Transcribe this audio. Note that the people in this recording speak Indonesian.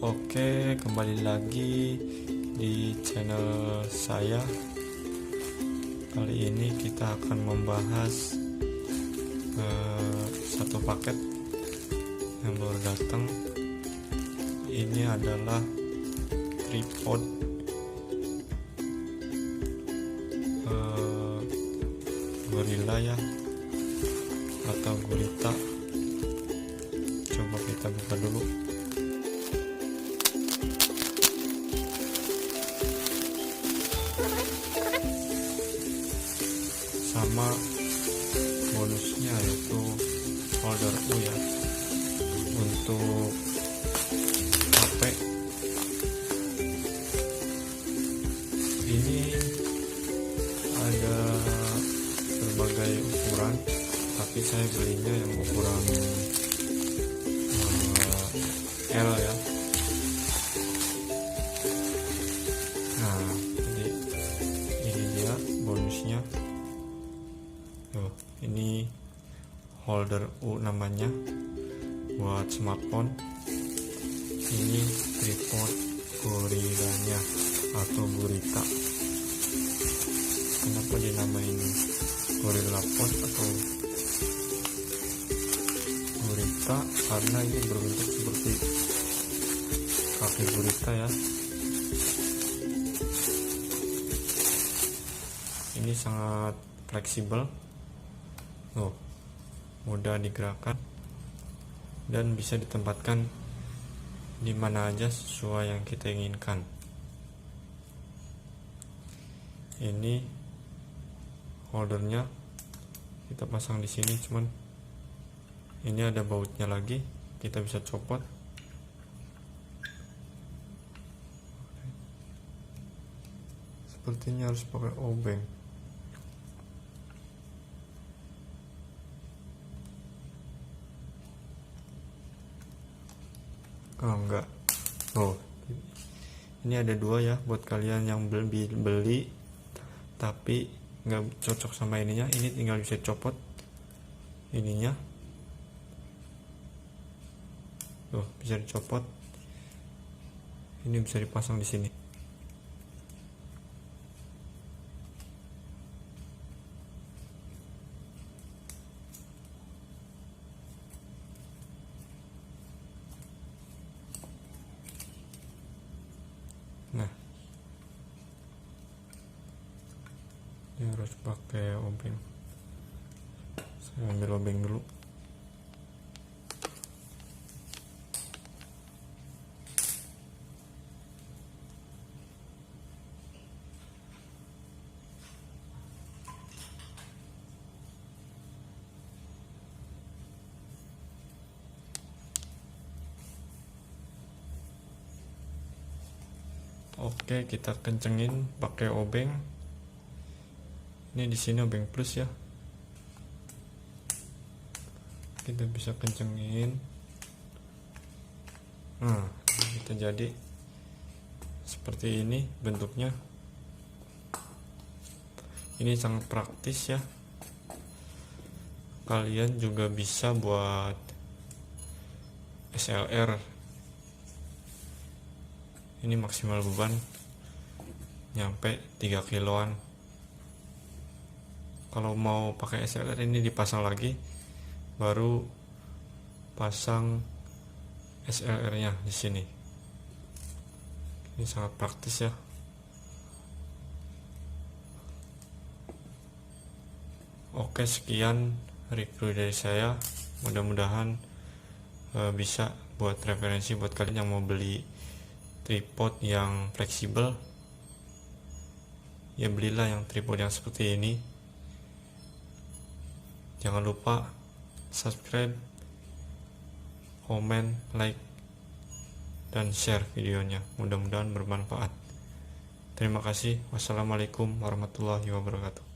Oke, kembali lagi di channel saya. Kali ini kita akan membahas satu paket yang baru datang. Ini adalah tripod Gorilla ya, atau Gurita. Coba kita buka dulu. Sama bonusnya yaitu holder U ya, untuk HP. Ini ada berbagai ukuran, tapi saya belinya yang ukuran L ya. Nah, jadi ini dia bonusnya. Ini holder U namanya, buat smartphone. Ini tripod Gorillanya atau Gurita. Kenapa dinamain Gorilla Pod atau Gurita? Karena ini berbentuk seperti kaki gurita ya. Ini sangat fleksibel, mudah digerakkan dan bisa ditempatkan di mana aja sesuai yang kita inginkan. Ini holdernya kita pasang di sini, cuman ini ada bautnya lagi, kita bisa copot. Sepertinya harus pakai obeng. Enggak. Ini ada dua ya, buat kalian yang beli tapi nggak cocok sama ininya. Ini tinggal bisa copot ininya, bisa dicopot. Ini bisa dipasang di sini. Nah, ini harus pakai obeng. Saya ambil obeng dulu. Oke, kita kencengin pakai obeng. Ini di sini obeng plus ya. Kita bisa kencengin. Nah, kita jadi seperti ini bentuknya. Ini sangat praktis ya. Kalian juga bisa buat SLR. Ini maksimal beban nyampe 3 kiloan. Kalau mau pakai SLR ini dipasang lagi, baru pasang SLR nya di sini. Ini sangat praktis ya. Oke, sekian review dari saya. Mudah-mudahan bisa buat referensi buat kalian yang mau beli tripod yang fleksibel. Ya, belilah yang tripod yang seperti ini. Jangan lupa subscribe, komen, like, dan share videonya. Mudah-mudahan bermanfaat. Terima kasih. Wassalamualaikum warahmatullahi wabarakatuh.